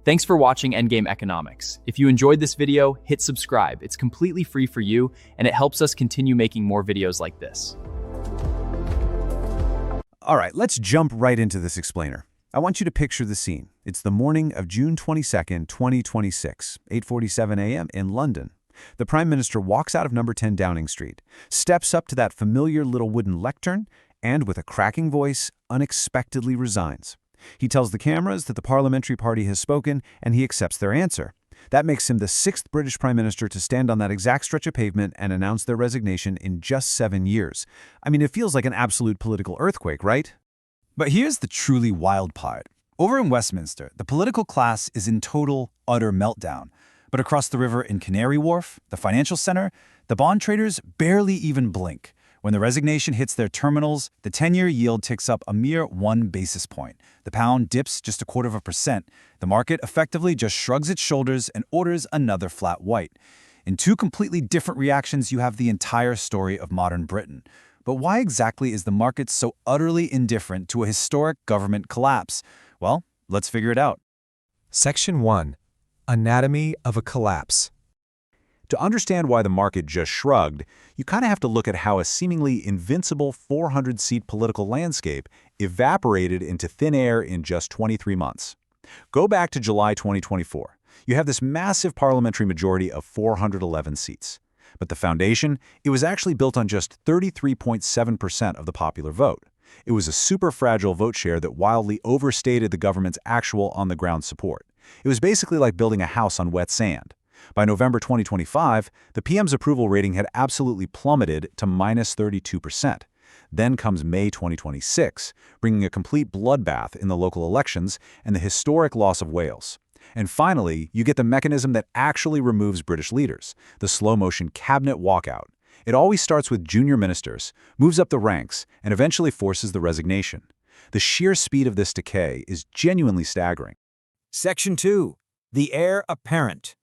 Thanks for watching Endgame Economics. If you enjoyed this video, hit subscribe. It's completely free for you, and it helps us continue making more videos like this. All right, let's jump right into this explainer. I want you to picture the scene. It's the morning of June 22nd, 2026, 8:47 a.m. in London. The Prime Minister walks out of number 10 Downing Street, steps up to that familiar little wooden lectern, and with a cracking voice, unexpectedly resigns. He tells the cameras that the parliamentary party has spoken, and he accepts their answer. That makes him the 6th British Prime Minister to stand on that exact stretch of pavement and announce their resignation in just 7 years. I mean, it feels like an absolute political earthquake, right? But here's the truly wild part. Over in Westminster, the political class is in total, utter meltdown. But across the river in Canary Wharf, the financial center, the bond traders barely even blink. When the resignation hits their terminals, the 10-year yield ticks up a mere 1 basis point. The pound dips just 0.25%. The market effectively just shrugs its shoulders and orders another flat white. In two completely different reactions, you have the entire story of modern Britain. But why exactly is the market so utterly indifferent to a historic government collapse? Well, let's figure it out. Section 1. Anatomy of a collapse. To understand why the market just shrugged, you kind of have to look at how a seemingly invincible 400-seat political landscape evaporated into thin air in just 23 months. Go back to July 2024. You have this massive parliamentary majority of 411 seats. But the foundation, it was actually built on just 33.7% of the popular vote. It was a super fragile vote share that wildly overstated the government's actual on-the-ground support. It was basically like building a house on wet sand. By November 2025, the PM's approval rating had absolutely plummeted to minus 32%. Then comes May 2026, bringing a complete bloodbath in the local elections and the historic loss of Wales. And finally, you get the mechanism that actually removes British leaders, the slow-motion cabinet walkout. It always starts with junior ministers, moves up the ranks, and eventually forces the resignation. The sheer speed of this decay is genuinely staggering. Section 2. The heir apparent.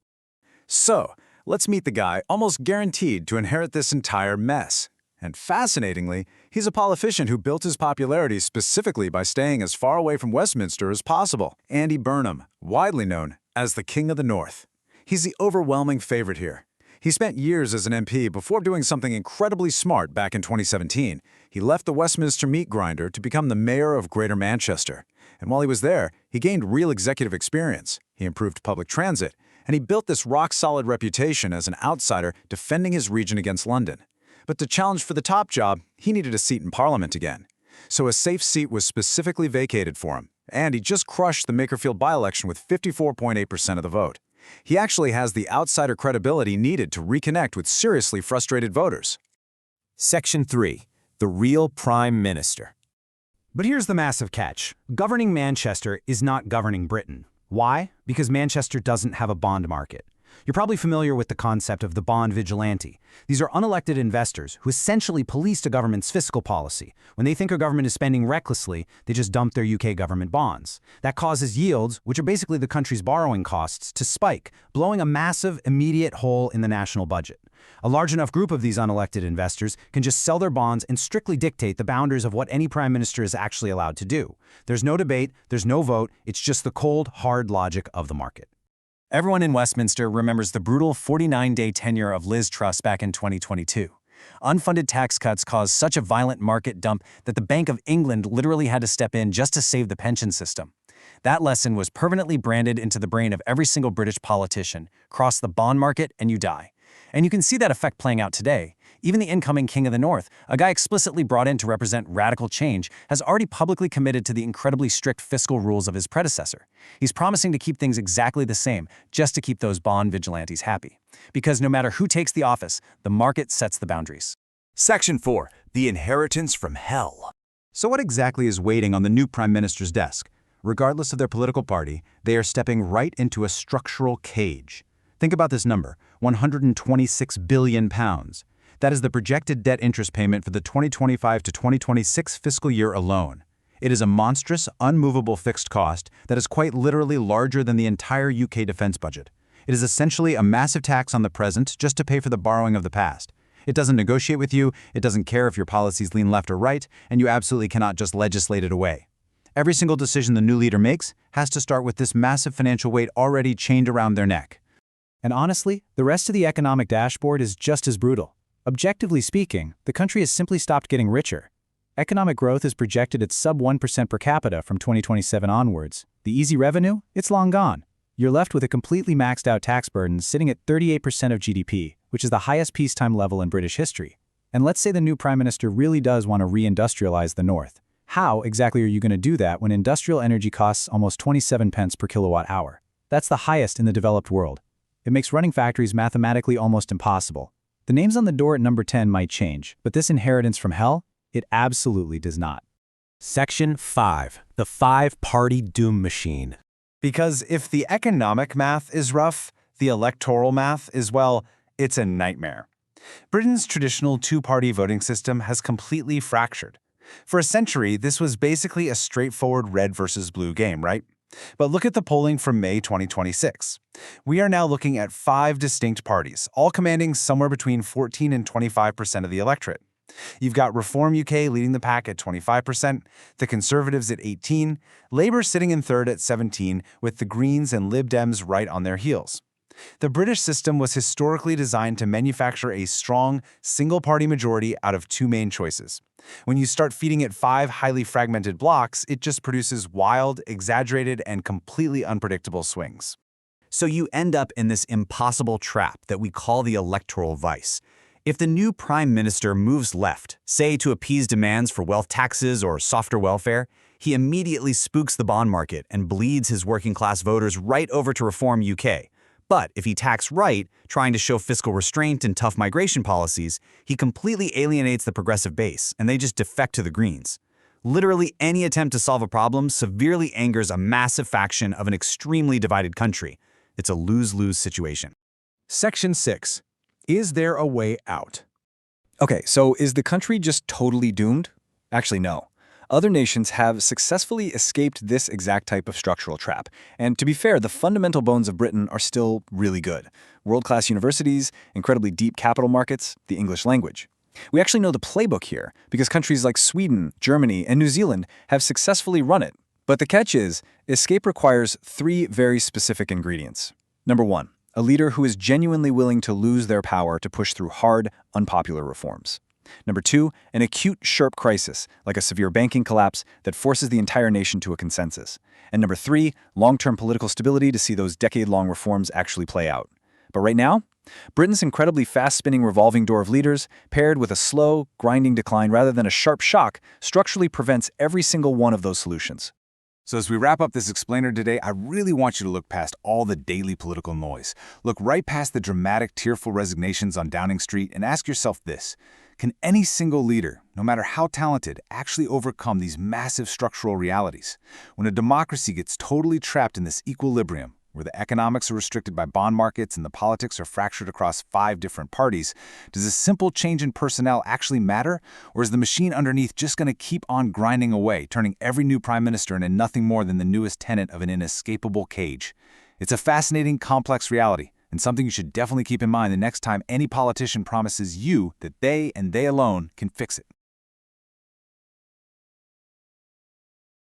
So, let's meet the guy almost guaranteed to inherit this entire mess. And fascinatingly, he's a politician who built his popularity specifically by staying as far away from Westminster as possible. Andy Burnham, widely known as the King of the North. He's the overwhelming favorite here. He spent years as an MP before doing something incredibly smart back in 2017. He left the Westminster meat grinder to become the mayor of Greater Manchester. And while he was there, he gained real executive experience. He improved public transit, and he built this rock-solid reputation as an outsider defending his region against London. But to challenge for the top job, he needed a seat in Parliament again. So a safe seat was specifically vacated for him, and he just crushed the Makerfield by-election with 54.8% of the vote. He actually has the outsider credibility needed to reconnect with seriously frustrated voters. Section 3. The real Prime Minister. But here's the massive catch. Governing Manchester is not governing Britain. Why? Because Manchester doesn't have a bond market. You're probably familiar with the concept of the bond vigilante. These are unelected investors who essentially police a government's fiscal policy. When they think a government is spending recklessly, they just dump their UK government bonds. That causes yields, which are basically the country's borrowing costs, to spike, blowing a massive, immediate hole in the national budget. A large enough group of these unelected investors can just sell their bonds and strictly dictate the boundaries of what any prime minister is actually allowed to do. There's no debate, there's no vote, it's just the cold, hard logic of the market. Everyone in Westminster remembers the brutal 49-day tenure of Liz Truss back in 2022. Unfunded tax cuts caused such a violent market dump that the Bank of England literally had to step in just to save the pension system. That lesson was permanently branded into the brain of every single British politician. Cross the bond market and you die. And you can see that effect playing out today. Even the incoming King of the North, a guy explicitly brought in to represent radical change, has already publicly committed to the incredibly strict fiscal rules of his predecessor. He's promising to keep things exactly the same, just to keep those bond vigilantes happy. Because no matter who takes the office, the market sets the boundaries. Section 4. The inheritance from hell. So what exactly is waiting on the new Prime Minister's desk? Regardless of their political party, they are stepping right into a structural cage. Think about this number, £126 billion. That is the projected debt interest payment for the 2025 to 2026 fiscal year alone. It is a monstrous, unmovable fixed cost that is quite literally larger than the entire UK defense budget. It is essentially a massive tax on the present just to pay for the borrowing of the past. It doesn't negotiate with you, it doesn't care if your policies lean left or right, and you absolutely cannot just legislate it away. Every single decision the new leader makes has to start with this massive financial weight already chained around their neck. And honestly, the rest of the economic dashboard is just as brutal. Objectively speaking, the country has simply stopped getting richer. Economic growth is projected at sub 1% per capita from 2027 onwards. The easy revenue? It's long gone. You're left with a completely maxed out tax burden sitting at 38% of GDP, which is the highest peacetime level in British history. And let's say the new Prime Minister really does want to reindustrialize the North. How exactly are you going to do that when industrial energy costs almost 27 pence per kilowatt hour? That's the highest in the developed world. It makes running factories mathematically almost impossible. The names on the door at number 10 might change, but this inheritance from hell, it absolutely does not. Section 5. The Five-Party Doom Machine. Because if the economic math is rough, the electoral math is, well, it's a nightmare. Britain's traditional two-party voting system has completely fractured. For a century, this was basically a straightforward red versus blue game, right? But look at the polling from May 2026. We are now looking at 5 distinct parties, all commanding somewhere between 14 and 25% of the electorate. You've got Reform UK leading the pack at 25%, the Conservatives at 18%, Labour sitting in third at 17%, with the Greens and Lib Dems right on their heels. The British system was historically designed to manufacture a strong, single-party majority out of 2 main choices. When you start feeding it 5 highly fragmented blocks, it just produces wild, exaggerated, and completely unpredictable swings. So you end up in this impossible trap that we call the electoral vice. If the new Prime Minister moves left, say to appease demands for wealth taxes or softer welfare, he immediately spooks the bond market and bleeds his working-class voters right over to Reform UK. But if he tacks right, trying to show fiscal restraint and tough migration policies, he completely alienates the progressive base, and they just defect to the Greens. Literally any attempt to solve a problem severely angers a massive faction of an extremely divided country. It's a lose-lose situation. Section 6. Is there a way out? Okay, so is the country just totally doomed? Actually, no. Other nations have successfully escaped this exact type of structural trap. And to be fair, the fundamental bones of Britain are still really good. World-class universities, incredibly deep capital markets, the English language. We actually know the playbook here, because countries like Sweden, Germany, and New Zealand have successfully run it. But the catch is, escape requires 3 very specific ingredients. Number 1, a leader who is genuinely willing to lose their power to push through hard, unpopular reforms. Number 2, an acute, sharp crisis, like a severe banking collapse that forces the entire nation to a consensus. And number 3, long-term political stability to see those decade-long reforms actually play out. But right now, Britain's incredibly fast-spinning revolving door of leaders, paired with a slow, grinding decline rather than a sharp shock, structurally prevents every single one of those solutions. So as we wrap up this explainer today, I really want you to look past all the daily political noise. Look right past the dramatic, tearful resignations on Downing Street and ask yourself this. Can any single leader, no matter how talented, actually overcome these massive structural realities? When a democracy gets totally trapped in this equilibrium, where the economics are restricted by bond markets and the politics are fractured across 5 different parties, does a simple change in personnel actually matter? Or is the machine underneath just going to keep on grinding away, turning every new prime minister into nothing more than the newest tenant of an inescapable cage? It's a fascinating, complex reality, and something you should definitely keep in mind the next time any politician promises you that they and they alone can fix it.